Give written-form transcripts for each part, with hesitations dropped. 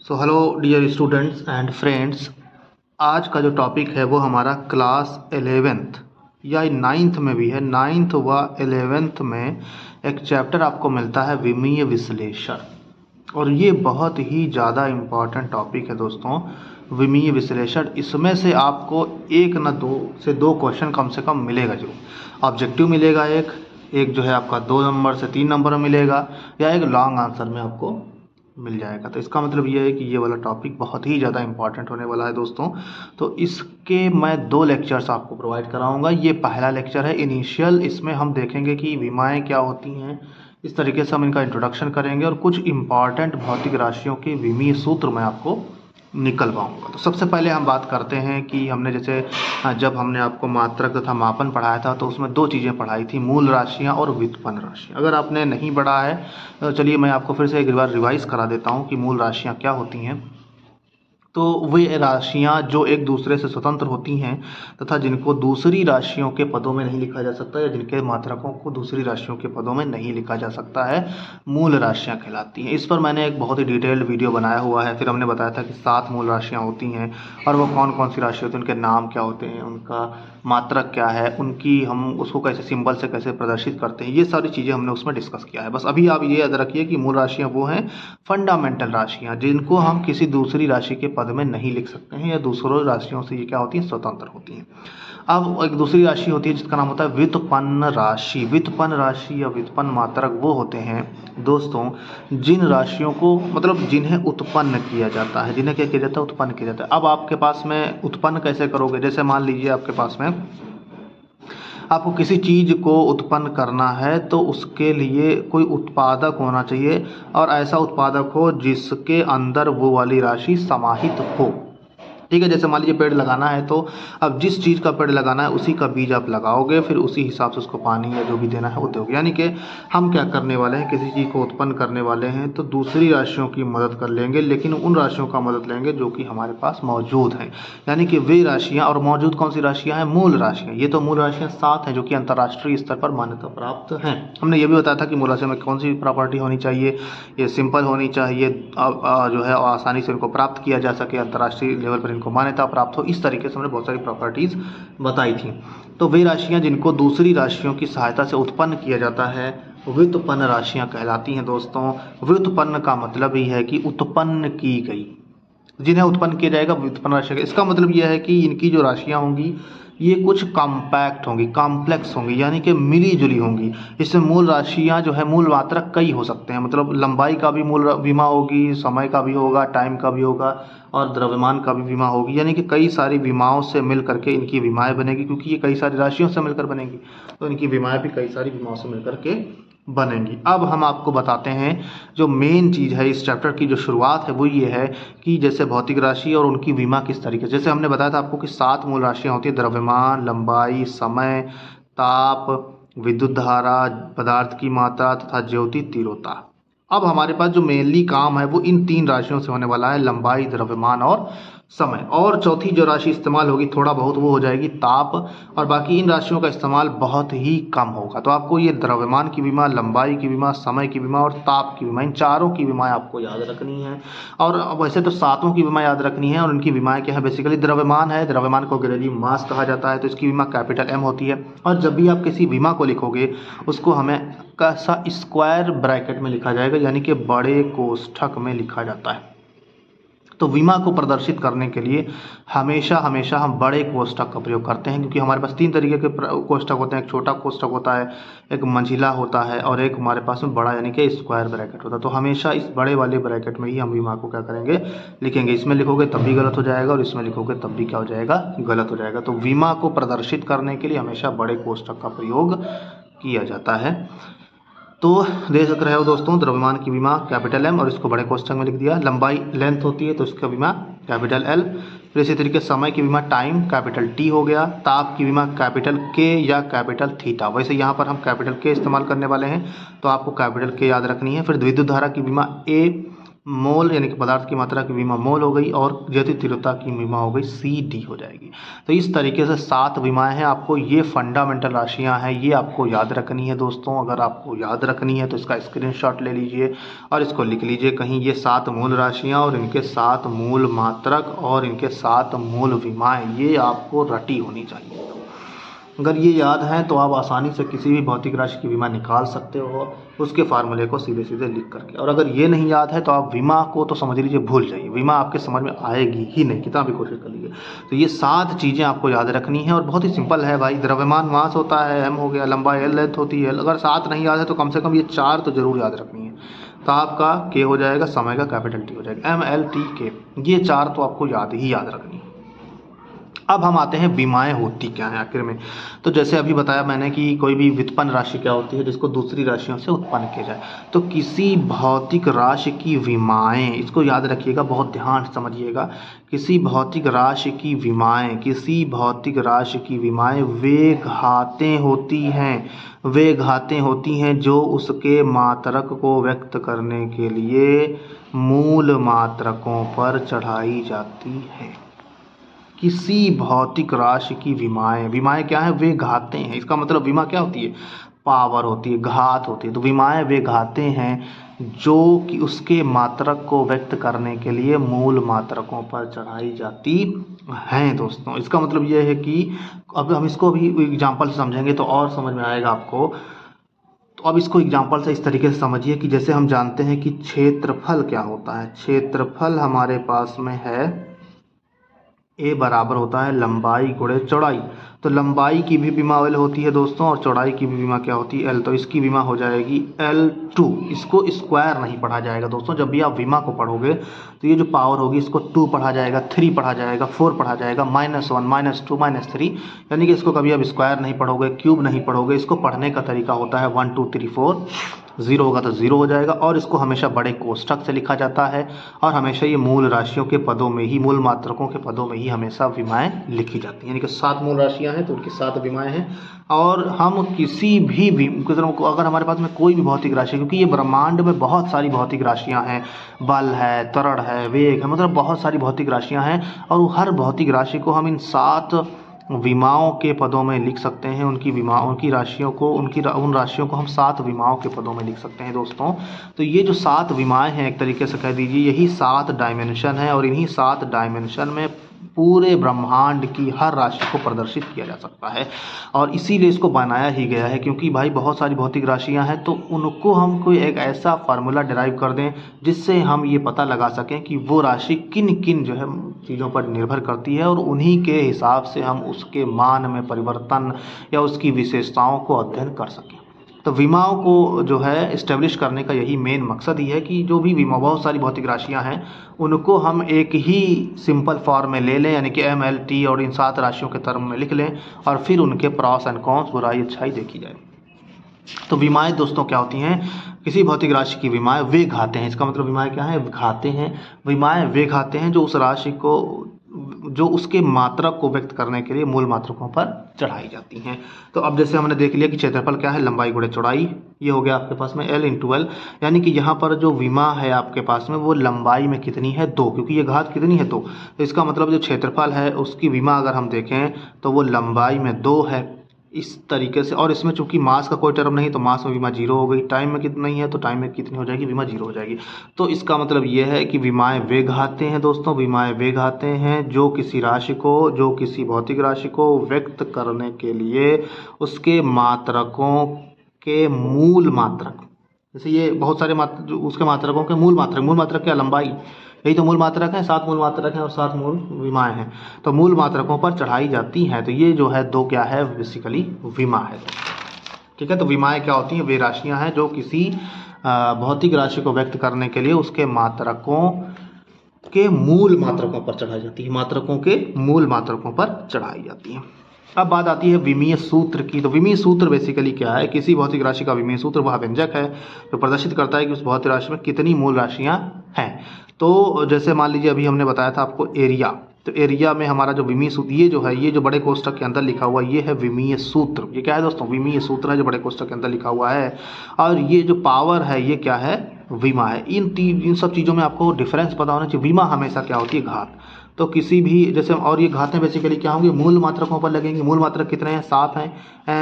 So hello dear students and friends. आज का जो टॉपिक है वो हमारा क्लास 11th या 9th में भी है। 9th व 11th में एक चैप्टर आपको मिलता है विमीय विश्लेषण, और ये बहुत ही ज़्यादा इम्पॉर्टेंट टॉपिक है दोस्तों। विमीय विश्लेषण, इसमें से आपको एक न दो से दो क्वेश्चन कम से कम मिलेगा जरूर। ऑब्जेक्टिव मिलेगा एक जो है आपका 2 नंबर से 3 नंबर में मिलेगा, या एक लॉन्ग आंसर में आपको मिल जाएगा। तो इसका मतलब ये है कि ये वाला टॉपिक बहुत ही ज़्यादा इंपॉर्टेंट होने वाला है दोस्तों। तो इसके मैं 2 लेक्चर्स आपको प्रोवाइड कराऊंगा। ये पहला लेक्चर है इनिशियल, इसमें हम देखेंगे कि विमाएँ क्या होती हैं, इस तरीके से हम इनका इंट्रोडक्शन करेंगे, और कुछ इंपॉर्टेंट भौतिक राशियों के विमीय सूत्र मैं आपको निकलवाऊंगा। तो सबसे पहले हम बात करते हैं कि हमने जैसे जब हमने आपको मात्रक तथा मापन पढ़ाया था तो उसमें 2 चीज़ें पढ़ाई थी, मूल राशियां और व्युत्पन्न राशियां। अगर आपने नहीं पढ़ा है तो चलिए मैं आपको फिर से एक बार रिवाइज करा देता हूं कि मूल राशियां क्या होती हैं। तो वे राशियां जो एक दूसरे से स्वतंत्र होती हैं तथा जिनको दूसरी राशियों के पदों में नहीं लिखा जा सकता, या जिनके मात्रकों को दूसरी राशियों के पदों में नहीं लिखा जा सकता है, मूल राशियां कहलाती हैं। इस पर मैंने एक बहुत ही डिटेल्ड वीडियो बनाया हुआ है। फिर हमने बताया था कि 7 मूल राशियां होती हैं, और वो कौन कौन सी राशि होती हैं, उनके नाम क्या होते हैं, उनका मात्रक क्या है, उनकी हम उसको कैसे सिंबल से कैसे प्रदर्शित करते हैं, ये सारी चीज़ें हमने उसमें डिस्कस किया है। बस अभी आप ये याद रखिए कि मूल राशियाँ वो हैं फंडामेंटल राशियाँ, जिनको हम किसी दूसरी राशि के पद में नहीं लिख सकते हैं, या दूसरों राशियों से ये क्या होती हैं, स्वतंत्र होती हैं। अब एक दूसरी राशि होती है जिसका नाम होता है व्युत्पन्न राशि। व्युत्पन्न राशि या व्युत्पन्न मात्रक वो होते हैं दोस्तों जिन राशियों को, मतलब जिन्हें उत्पन्न किया जाता है। जिन्हें क्या किया जाता है, उत्पन्न किया जाता है। अब आपके पास में उत्पन्न कैसे करोगे, जैसे मान लीजिए आपके पास में आपको किसी चीज़ को उत्पन्न करना है तो उसके लिए कोई उत्पादक होना चाहिए, और ऐसा उत्पादक हो जिसके अंदर वो वाली राशि समाहित हो। ठीक है, जैसे मान लीजिए पेड़ लगाना है, तो अब जिस चीज़ का पेड़ लगाना है उसी का बीज आप लगाओगे, फिर उसी हिसाब से उसको पानी या जो भी देना है वो दोगे। यानी कि हम क्या करने वाले हैं, किसी चीज़ को उत्पन्न करने वाले हैं तो दूसरी राशियों की मदद कर लेंगे, लेकिन उन राशियों का मदद लेंगे जो कि हमारे पास मौजूद हैं। यानी कि वे राशियाँ, और मौजूद कौन सी राशियाँ हैं, मूल राशियाँ। ये तो मूल राशियाँ 7 हैं जो कि अंतर्राष्ट्रीय स्तर पर मान्यता प्राप्त हैं। हमने ये भी बताया था कि मूल राशियों में कौन सी प्रॉपर्टी होनी चाहिए, ये सिंपल होनी चाहिए, जो है आसानी से इनको प्राप्त किया जा सके, अंतर्राष्ट्रीय लेवल पर इनको मान्यता प्राप्त हो। इस तरीके से हमने बहुत सारी प्रॉपर्टीज़ बताई थी। तो वे राशियां जिनको दूसरी राशियों की सहायता से उत्पन्न किया जाता है व्युत्पन्न राशियां कहलाती हैं दोस्तों। व्युत्पन्न का मतलब ही है कि उत्पन्न की गई, जिन्हें उत्पन्न किया जाएगा व्युत्पन्न राशियां। इसका मतलब यह है कि इनकी जो राशियां होंगी ये कुछ कॉम्पैक्ट होंगी, कॉम्प्लेक्स होंगी, यानी कि मिली जुली होंगी। इसमें मूल राशियां जो है, मूल मात्रक कई हो सकते हैं, मतलब लंबाई का भी मूल विमा होगी, समय का भी होगा, टाइम का भी होगा, और द्रव्यमान का भी विमा होगी। यानी कि कई सारी विमाओं से मिल करके इनकी विमाएँ बनेगी, क्योंकि ये कई सारी राशियों से मिलकर बनेगी, तो इनकी विमाएँ भी कई सारी विमाओं से मिलकर के बनेंगी। अब हम आपको बताते हैं जो मेन चीज़ है इस चैप्टर की, जो शुरुआत है वो ये है कि जैसे भौतिक राशि और उनकी विमा किस तरीके से, जैसे हमने बताया था आपको कि 7 मूल राशियाँ होती हैं, द्रव्यमान, लंबाई, समय, ताप, विद्युत धारा, पदार्थ की मात्रा तथा ज्योति तीव्रता। अब हमारे पास जो मेनली काम है वो इन 3 राशियों से होने वाला है, लंबाई, द्रव्यमान और समय। और चौथी जो राशि इस्तेमाल होगी थोड़ा बहुत, वो हो जाएगी ताप, और बाकी इन राशियों का इस्तेमाल बहुत ही कम होगा। तो आपको ये द्रव्यमान की विमा, लंबाई की विमा, समय की विमा और ताप की विमा, इन चारों की विमाएँ आपको याद रखनी है। और वैसे तो 7 की विमा याद रखनी है, और उनकी विमाएँ क्या है, बेसिकली द्रव्यमान है, द्रव्यमान को अंग्रेजी मास कहा जाता है, तो इसकी विमा कैपिटल M होती है। और जब भी आप किसी विमा को लिखोगे उसको हमें कैसा स्क्वायर ब्रैकेट में लिखा जाएगा, यानी कि बड़े कोष्ठक में लिखा जाता है। तो विमा को प्रदर्शित करने के लिए हमेशा हमेशा हम बड़े कोष्ठक का प्रयोग करते हैं, क्योंकि हमारे पास 3 तरीके के कोष्ठक होते हैं। एक छोटा कोष्ठक होता है, एक मंझिला होता है, और एक हमारे पास में बड़ा यानी कि स्क्वायर ब्रैकेट होता है। तो हमेशा इस बड़े वाले ब्रैकेट में ही हम विमा को क्या करेंगे, लिखेंगे। इसमें लिखोगे तब भी गलत हो जाएगा, और इसमें लिखोगे तब भी क्या हो जाएगा, गलत हो जाएगा। तो विमा को प्रदर्शित करने के लिए हमेशा बड़े कोष्ठक का प्रयोग किया जाता है। तो देख रहे हो दोस्तों, द्रव्यमान की विमा कैपिटल M, और इसको बड़े कोष्ठक में लिख दिया। लंबाई लेंथ होती है तो इसका विमा कैपिटल L। फिर इसी तरीके समय की विमा टाइम कैपिटल T हो गया। ताप की विमा कैपिटल K या कैपिटल थीटा। वैसे यहाँ पर हम कैपिटल K इस्तेमाल करने वाले हैं, तो आपको कैपिटल K याद रखनी है। फिर विद्युत धारा की विमा A, मोल यानी कि पदार्थ की मात्रा की विमा मोल हो गई और ज्योति तीव्रता की विमा हो गई CD हो जाएगी। तो इस तरीके से 7 विमाएँ हैं। आपको ये फंडामेंटल राशियाँ हैं, ये आपको याद रखनी है दोस्तों। अगर आपको याद रखनी है तो इसका स्क्रीनशॉट ले लीजिए और इसको लिख लीजिए कहीं। ये 7 मूल राशियाँ और इनके 7 मूल मात्रक और इनके 7 मूल विमाएँ, ये आपको रटी होनी चाहिए। अगर ये याद है तो आप आसानी से किसी भी भौतिक राशि की विमा निकाल सकते हो उसके फार्मूले को सीधे सीधे लिख करके। और अगर ये नहीं याद है तो आप विमा को तो समझ लीजिए भूल जाइए, विमा आपके समझ में आएगी ही नहीं, कितना भी कोशिश कर लीजिए। तो ये 7 चीज़ें आपको याद रखनी है और बहुत ही सिंपल है भाई। द्रव्यमान मास होता है m हो गया, लंबाई l लेंथ होती है। अगर 7 नहीं याद है तो कम से कम ये 4 तो जरूर याद रखनी है। तो आपका k हो जाएगा, समय का कैपिटल T हो जाएगा, MLTK, ये 4 तो आपको याद रखनी है। अब हम आते हैं विमाएँ होती क्या हैं आखिर में। तो जैसे अभी बताया मैंने कि कोई भी व्युत्पन्न राशि क्या होती है, जिसको दूसरी राशियों से उत्पन्न किया जाए। तो किसी भौतिक राशि की विमाएँ, इसको याद रखिएगा, बहुत ध्यान से समझिएगा। किसी भौतिक राशि की विमाएँ, किसी भौतिक राशि की विमाएँ वे घातें होती हैं, वे घातें होती हैं जो उसके मात्रक को व्यक्त करने के लिए मूल मात्रकों पर चढ़ाई जाती हैं। किसी भौतिक राशि की विमाएँ क्या है, वे घातें हैं। इसका मतलब विमा क्या होती है, पावर होती है, घात होती है। तो विमाएँ वे घातें हैं जो कि उसके मात्रक को व्यक्त करने के लिए मूल मात्रकों पर चढ़ाई जाती हैं दोस्तों। इसका मतलब ये है कि अब हम इसको भी एग्जाम्पल से समझेंगे तो और समझ में आएगा आपको। तो अब इसको एग्जाम्पल से इस तरीके से समझिए कि जैसे हम जानते हैं कि क्षेत्रफल क्या होता है। क्षेत्रफल हमारे पास में है A बराबर होता है लंबाई गुणे चौड़ाई। तो लंबाई की भी विमा L होती है दोस्तों और चौड़ाई की भी विमा क्या होती है, L। तो इसकी विमा हो जाएगी L2। इसको स्क्वायर नहीं पढ़ा जाएगा दोस्तों। जब भी आप विमा को पढ़ोगे तो ये जो पावर होगी इसको 2 पढ़ा जाएगा, 3 पढ़ा जाएगा, 4 पढ़ा जाएगा, -1, -2, -3, यानी कि इसको कभी आप स्क्वायर नहीं पढ़ोगे, क्यूब नहीं पढ़ोगे। इसको पढ़ने का तरीका होता है 1 2 3 4, 0 होगा तो 0 हो जाएगा। और इसको हमेशा बड़े कोष्ठक से लिखा जाता है और हमेशा ये मूल राशियों के पदों में ही, मूल मात्रकों के पदों में ही हमेशा विमाएँ लिखी जाती हैं। यानी कि 7 मूल राशियाँ हैं तो उनकी 7 विमाएँ हैं। और हम किसी भी अगर हमारे पास में कोई भी भौतिक राशि, क्योंकि ये ब्रह्मांड में बहुत सारी भौतिक राशियाँ हैं, बल है, त्वरण है, वेग है, मतलब बहुत सारी भौतिक राशियाँ हैं। और हर भौतिक राशि को हम इन 7 विमाओं के पदों में लिख सकते हैं। उनकी राशियों को, उन राशियों को हम 7 विमाओं के पदों में लिख सकते हैं दोस्तों। तो ये जो 7 विमाएँ हैं, एक तरीके से कह दीजिए यही 7 डायमेंशन है और इन्हीं 7 डायमेंशन में पूरे ब्रह्मांड की हर राशि को प्रदर्शित किया जा सकता है। और इसीलिए इसको बनाया ही गया है, क्योंकि भाई बहुत सारी भौतिक राशियां हैं तो उनको हम कोई एक ऐसा फार्मूला डिराइव कर दें जिससे हम ये पता लगा सकें कि वो राशि किन किन जो है चीज़ों पर निर्भर करती है और उन्हीं के हिसाब से हम उसके मान में परिवर्तन या उसकी विशेषताओं को अध्ययन कर सकें। तो विमाओं को जो है इस्टेब्लिश करने का यही मेन मकसद ही है कि जो भी विमा, बहुत सारी भौतिक राशियां हैं, उनको हम एक ही सिंपल फॉर्म में ले लें, यानी कि MLT और इन 7 राशियों के टर्म में लिख लें और फिर उनके प्रॉस एंड कॉन्स, बुराई अच्छाई देखी जाए। तो विमाएँ दोस्तों क्या होती हैं, किसी भौतिक राशि की विमाएँ वे घाते हैं। इसका मतलब विमाएँ क्या है, घाते हैं। विमाएँ वे घाते हैं जो उस राशि को, जो उसके मात्रक को व्यक्त करने के लिए मूल मात्रकों पर चढ़ाई जाती हैं। तो अब जैसे हमने देख लिया कि क्षेत्रफल क्या है, लंबाई गुणे चौड़ाई, ये हो गया आपके पास में L × L। यानी कि यहाँ पर जो विमा है आपके पास में वो लंबाई में कितनी है, 2, क्योंकि ये घात कितनी है, 2। तो इसका मतलब जो क्षेत्रफल है उसकी विमा अगर हम देखें तो वो लंबाई में 2 है, इस तरीके से। और इसमें चूंकि मास का कोई टर्म नहीं तो मास में विमा 0 हो गई। टाइम में कितना नहीं है तो टाइम में कितनी हो जाएगी, विमा 0 हो जाएगी। तो इसका मतलब ये है कि विमाएँ वे घाते हैं दोस्तों, विमाएँ वे घाते हैं जो किसी राशि को, जो किसी भौतिक राशि को व्यक्त करने के लिए उसके मात्रकों के मूल मात्रक, जैसे ये बहुत सारे जो उसके मात्रकों के मूल मात्रक क्या, लंबाई, यही तो मूल मात्रक है। 7 मूल मात्रक हैं और 7 मूल विमाएँ हैं, तो मूल मात्रकों पर चढ़ाई जाती हैं। तो ये जो है 2 क्या है, बेसिकली विमा है। ठीक है, तो विमाएँ क्या होती हैं, वे राशियाँ हैं जो किसी भौतिक राशि को व्यक्त करने के लिए उसके मात्रकों के मूल मात्रकों पर चढ़ाई जाती है, मात्रकों के मूल मात्रकों पर चढ़ाई जाती है। अब बात आती है विमीय सूत्र की। तो विमीय सूत्र बेसिकली क्या है, किसी भौतिक राशि का विमीय सूत्र वह व्यंजक है जो प्रदर्शित करता है कि उस भौतिक राशि में कितनी मूल राशियां हैं। तो जैसे मान लीजिए अभी हमने बताया था आपको एरिया, तो एरिया में हमारा जो विमीय सूत्र, ये जो है, ये जो बड़े कोष्ठक के अंदर लिखा हुआ ये है विमीय सूत्र। ये क्या है दोस्तों, विमीय सूत्र है जो बड़े कोष्ठक के अंदर लिखा हुआ है। और ये जो पावर है ये क्या है, विमा है। इन सब चीज़ों में आपको डिफरेंस पता होना चाहिए। विमा हमेशा क्या होती है, घात। तो किसी भी जैसे, और ये घातें बेसिकली क्या होंगी, मूल मात्रकों पर लगेंगी। मूल मात्रक कितने हैं, 7 हैं,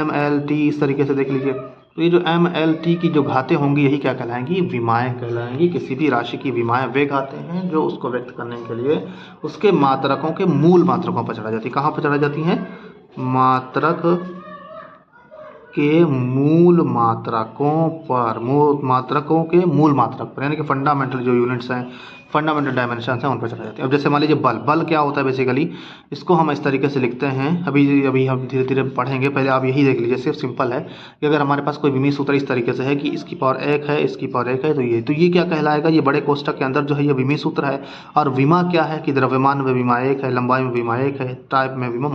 MLT इस तरीके से देख लीजिए। तो ये जो MLT की जो घातें होंगी यही क्या कहलाएंगी, विमाएँ कहलाएंगी। किसी भी राशि की विमाएँ वे घातें हैं जो उसको व्यक्त करने के लिए उसके मात्रकों के मूल मात्रकों पर चढ़ा जाती है। कहाँ पर चढ़ा जाती हैं, मात्रक के मूल मात्रकों पर, मात्रकों के मूल मात्रक पर, यानी कि फंडामेंटल जो यूनिट्स हैं, फंडामेंटल डायमेंशंस हैं, उन पर चला जाते हैं। अब जैसे मान लीजिए बल क्या होता है बेसिकली, इसको हम इस तरीके से लिखते हैं। अभी हम धीरे धीरे पढ़ेंगे, पहले आप यही देख लीजिए। सिर्फ सिंपल है कि अगर हमारे पास कोई विमीय सूत्र इस तरीके से है कि इसकी पावर 1 है, इसकी पावर 1 है, तो ये क्या कहलाएगा, ये बड़े कोष्ठक के अंदर जो है ये विमीय सूत्र है। और विमा क्या है कि द्रव्यमान में विमा 1 है, लंबाई में विमा 1 है, टाइप में विमा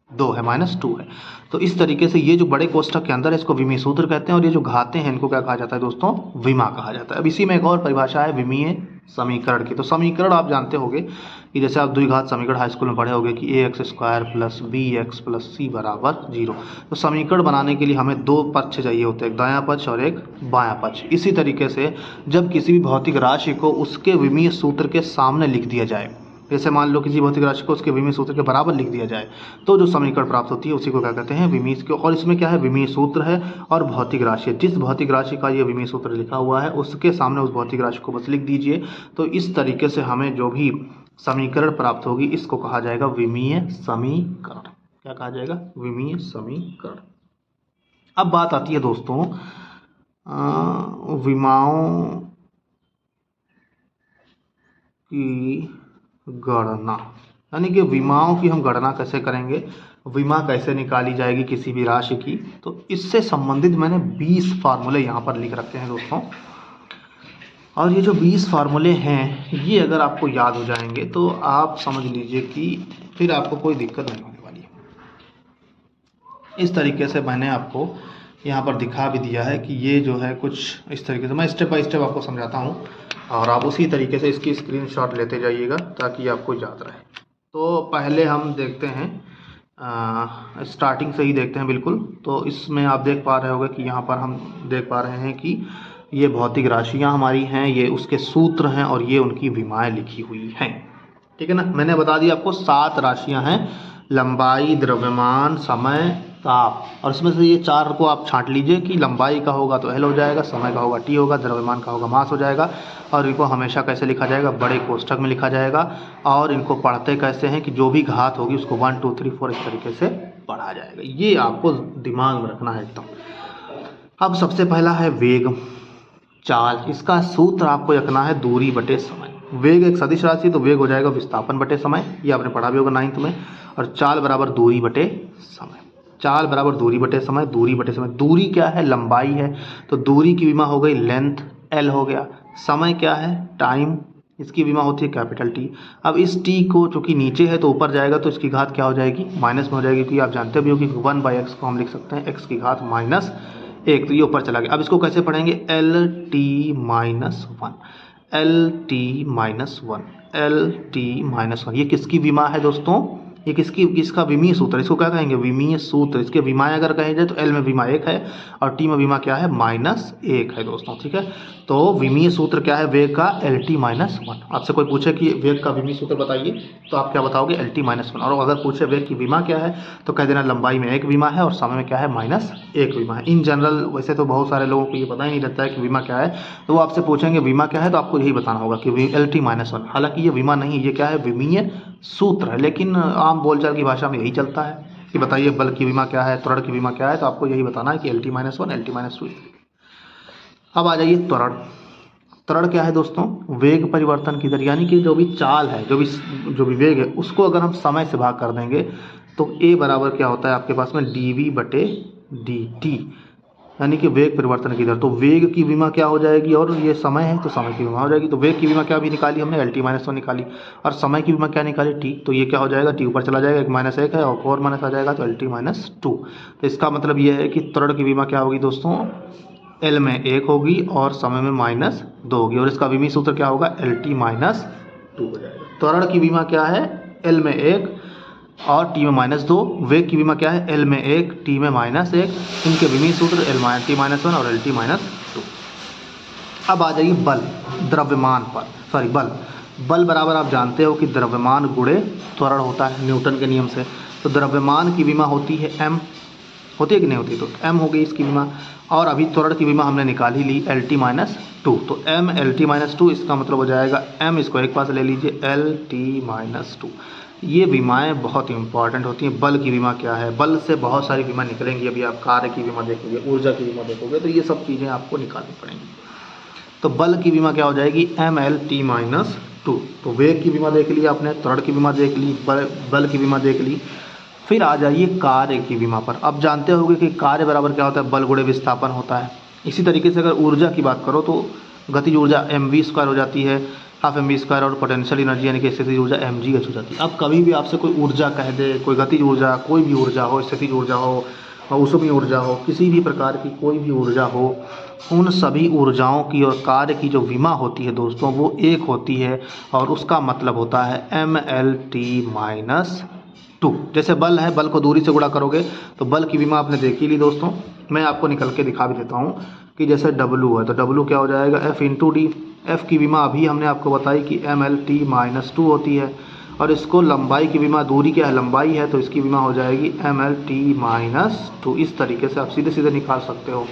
-2 है, -2 है। तो इस तरीके से ये जो बड़े कोष्ठक के अंदर है इसको विमीय सूत्र कहते हैं। और ये जो घातें हैं इनको क्या कहा जाता है दोस्तों, विमा कहा जाता है। अब इसी में एक और परिभाषा है विमीय समीकरण की। तो समीकरण आप जानते होंगे कि जैसे आप द्विघात समीकरण हाई स्कूल में पढ़े होंगे कि ax² + bx + c = 0। तो समीकरण बनाने के लिए हमें 2 पक्ष चाहिए होते हैं, एक दायां पक्ष और एक बायां पक्ष। इसी तरीके से जब किसी भी भौतिक राशि को उसके विमीय सूत्र के सामने लिख दिया जाए, जैसे मान लो किसी भौतिक राशि को उसके विमीय सूत्र के बराबर लिख दिया जाए, तो जो समीकरण प्राप्त होती है उसी को क्या कहते हैं, विमीय। और इसमें क्या है, विमीय सूत्र है और भौतिक राशि है। जिस भौतिक राशि का ये विमीय सूत्र लिखा हुआ है उसके सामने उस भौतिक राशि को बस लिख दीजिए। तो इस तरीके से हमें जो भी समीकरण प्राप्त होगी इसको कहा जाएगा विमीय समीकरण। क्या कहा जाएगा, विमीय समीकरण। अब बात आती है दोस्तों विमाओं की गणना, यानी कि विमाओं की हम गणना कैसे करेंगे, विमा कैसे निकाली जाएगी किसी भी राशि की। तो इससे संबंधित मैंने 20 फार्मूले यहाँ पर लिख रखे हैं दोस्तों। और ये जो 20 फार्मूले हैं ये अगर आपको याद हो जाएंगे तो आप समझ लीजिए कि फिर आपको कोई दिक्कत नहीं होने वाली है। इस तरीके से मैंने आपको यहाँ पर दिखा भी दिया है कि ये जो है कुछ इस तरीके से, मैं स्टेप बाय स्टेप आपको समझाता हूँ और आप उसी तरीके से इसकी स्क्रीनशॉट लेते जाइएगा ताकि आपको याद रहे। तो पहले हम देखते हैं, स्टार्टिंग से ही देखते हैं बिल्कुल। तो इसमें आप देख पा रहे होंगे कि यहाँ पर हम देख पा रहे हैं कि ये भौतिक राशियाँ हमारी हैं, ये उसके सूत्र हैं और ये उनकी विमाएँ लिखी हुई हैं। ठीक है ना, मैंने बता दिया आपको 7 राशियाँ हैं, लंबाई, द्रव्यमान, समय, ताप। और इसमें से ये 4 को आप छांट लीजिए कि लंबाई का होगा तो L हो जाएगा, समय का होगा T होगा, द्रव्यमान का होगा मास हो जाएगा। और इनको हमेशा कैसे लिखा जाएगा, बड़े कोष्ठक में लिखा जाएगा। और इनको पढ़ते कैसे हैं कि जो भी घात होगी उसको 1 2 3 4 इस तरीके से पढ़ा जाएगा। ये आपको दिमाग में रखना है एकदम। अब सबसे पहला है वेग, चाल। इसका सूत्र आपको रखना है दूरी बटे समय। वेग एक सदिश राशि, तो वेग हो जाएगा विस्थापन बटे समय, ये आपने पढ़ा भी होगा 9th में। और चाल बराबर दूरी बटे समय, चाल बराबर दूरी बटे समय, दूरी बटे समय। दूरी क्या है, लंबाई है, तो दूरी की विमा हो गई लेंथ, L हो गया। समय क्या है, टाइम, इसकी विमा होती है कैपिटल T। अब इस T को चूँकि नीचे है तो ऊपर जाएगा तो इसकी घात क्या हो जाएगी, माइनस में हो जाएगी, क्योंकि आप जानते भी हो कि 1/x को हम लिख सकते हैं x की घात -1, तो ये ऊपर चला गया। अब इसको कैसे पढ़ेंगे, LT -1, ये किसकी विमा है दोस्तों, ये किसका विमीय सूत्र, इसको क्या कहेंगे, विमीय सूत्र। इसके विमाएँ अगर कहे जाए तो L में विमा 1 है और T में विमा क्या है, -1 है दोस्तों। ठीक है, तो विमीय सूत्र क्या है वेग का, LT -1। आपसे कोई पूछे कि वेग का विमीय सूत्र बताइए तो आप क्या बताओगे, LT -1। और अगर पूछे वेग की विमा क्या है तो कह देना लंबाई में 1 विमा है और समय में क्या है, -1 विमा है। इन जनरल वैसे तो बहुत सारे लोगों को ये पता ही नहीं रहता है कि विमा क्या है, तो वो आपसे पूछेंगे विमा क्या है तो आपको यही बताना होगा कि LT -1। हालांकि ये विमा नहीं, ये क्या है, विमीय सूत्र है। लेकिन आम बोलचाल की भाषा में यही चलता है कि बताइए बल की विमा क्या है, त्वरण की विमा क्या है, तो आपको यही बताना है कि LT -1 LT -2। अब आ जाइए त्वरण। त्वरण क्या है दोस्तों, वेग परिवर्तन की दर, यानी कि जो भी चाल है, जो भी वेग है उसको अगर हम समय से भाग कर देंगे तो A बराबर क्या होता है आपके पास में, dV/dt, यानी कि वेग परिवर्तन की दर। तो वेग की विमा क्या हो जाएगी, और ये समय है तो समय की विमा हो जाएगी। तो वेग की विमा क्या भी निकाली हमने, LT -1 निकाली, और समय की विमा क्या निकाली, T। तो ये क्या हो जाएगा, T ऊपर चला जाएगा, 1 है और 4 माइनस आ जाएगा तो LT -2। तो इसका मतलब ये है कि त्वरण की विमा क्या होगी दोस्तों, L में 1 होगी और समय में -2 होगी, और इसका विमीय सूत्र क्या होगा, LT -2 हो जाएगा। त्वरण की विमा क्या है, L में 1 और T में -2। वेग की विमा क्या है, L में 1 T में -1। इनके विमीय सूत्र LT -1 और LT -2। अब आ जाइए बल, द्रव्यमान पर, सॉरी बल। बल बराबर आप जानते हो कि द्रव्यमान गुणे त्वरण होता है न्यूटन के नियम से। तो द्रव्यमान की विमा होती है m, होती है कि नहीं होती, तो m हो गई इसकी विमा। और अभी त्वरण की विमा हमने निकाल ही ली Lt-2, तो m Lt-2, इसका मतलब हो जाएगा m, इसको एक पास ले लीजिए Lt-2। ये विमाएँ बहुत इंपॉर्टेंट होती हैं। बल की विमा क्या है, बल से बहुत सारी विमा निकलेंगी। अभी आप कार्य की विमा देखोगे, ऊर्जा की विमा देखोगे, तो ये सब चीज़ें आपको निकालनी पड़ेंगी। तो बल की विमा क्या हो जाएगी mLt-2। तो वेग की विमा देख ली आपने, त्वरण की विमा देख ली, बल की विमा देख ली। फिर आ जाइए कार्य की विमा पर। अब जानते होंगे कि कार्य बराबर क्या होता है, बल गुणे विस्थापन होता है। इसी तरीके से अगर ऊर्जा की बात करो तो गतिज ऊर्जा mv² हो जाती है, हाफ mv², और पोटेंशियल एनर्जी यानी कि स्थितिज ऊर्जा mgh हो जाती है। अब कभी भी आपसे कोई ऊर्जा कह दे, कोई गतिज ऊर्जा, कोई भी ऊर्जा हो, स्थितिज ऊर्जा हो, ऊष्मीय ऊर्जा हो, किसी भी प्रकार की कोई भी ऊर्जा हो, उन सभी ऊर्जाओं की और कार्य की जो विमा होती है दोस्तों, वो एक होती है और उसका मतलब होता है mLt-2। जैसे बल है, बल को दूरी से गुणा करोगे तो बल की विमा आपने देख ही ली दोस्तों। मैं आपको निकल के दिखा भी देता हूँ कि जैसे W है तो W क्या हो जाएगा F×d। F की विमा अभी हमने आपको बताई कि mLt-2 होती है, और इसको लंबाई की विमा, दूरी क्या है, लंबाई है, तो इसकी विमा हो जाएगी mLt-2। इस तरीके से आप सीधे सीधे निकाल सकते हो।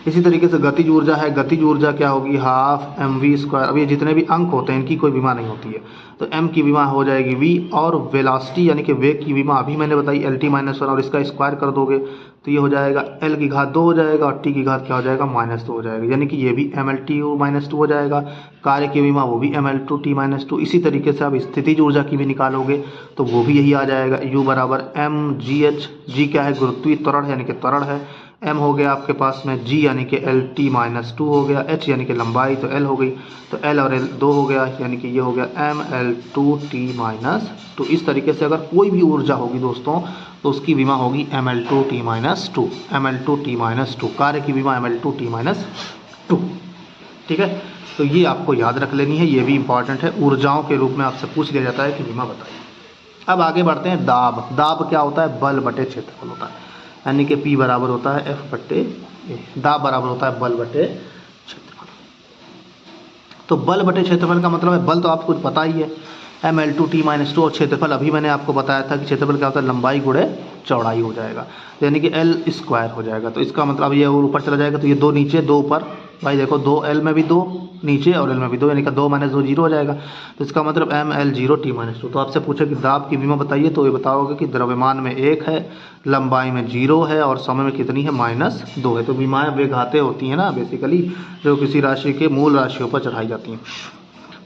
इसी तरीके से गतिज ऊर्जा है, गतिज ऊर्जा क्या होगी, हाफ mv²। अब ये जितने भी अंक होते हैं इनकी कोई विमा नहीं होती है, तो m की विमा हो जाएगी v। और वेलोसिटी यानी कि वेग की विमा अभी मैंने बताई Lt-1, और इसका स्क्वायर कर दोगे तो ये हो जाएगा l⁻² हो जाएगा, और t की घात क्या हो जाएगा, -2 हो जाएगा, यानी कि ये भी mLt-2 हो जाएगा। कार्य की विमा वो भी mL2t-2। इसी तरीके से आप स्थितिज ऊर्जा की भी निकालोगे तो वो भी यही आ जाएगा, u बराबर mgh। g क्या है, गुरुत्वीय त्वरण यानी कि त्वरण है। m हो गया आपके पास में g यानी कि Lt-2 हो गया, h यानी कि लंबाई, तो l हो गई, तो l और l 2 हो गया, यानी कि ये हो गया mL2t-2। इस तरीके से अगर कोई भी ऊर्जा होगी दोस्तों तो उसकी विमा होगी mL2t-2, mL2t-2। कार्य की विमा mL2t-2। ठीक है, तो ये आपको याद रख लेनी है, ये भी इंपॉर्टेंट है। ऊर्जाओं के रूप में आपसे पूछ लिया जाता है कि विमा बताइए। अब आगे बढ़ते हैं दाब। दाब क्या होता है, बल बटे क्षेत्रफल होता है, यानी कि P बराबर होता है F/A। दाब बराबर होता है बल बटे क्षेत्रफल। तो बल बटे क्षेत्रफल का मतलब है, बल तो आपको पता ही है mL2t-2, और क्षेत्रफल अभी मैंने आपको बताया था कि क्षेत्रफल क्या होता है, लंबाई गुणे चौड़ाई हो जाएगा, यानी कि l² हो जाएगा। तो इसका मतलब ये ऊपर चला जाएगा तो ये 2 नीचे 2 ऊपर, भाई देखो 2l में भी 2 नीचे और l में भी 2, यानी कि 2 - 2 0 हो जाएगा। तो इसका मतलब mL0t-2। तो आपसे पूछे कि दाब की विमा बताइए, तो ये बताओगे कि द्रव्यमान में 1 है, लंबाई में 0 है, और समय में कितनी है, -2 है। तो विमाएँ वे घातें होती हैं ना बेसिकली, जो किसी राशि के मूल राशियों पर चढ़ाई जाती हैं,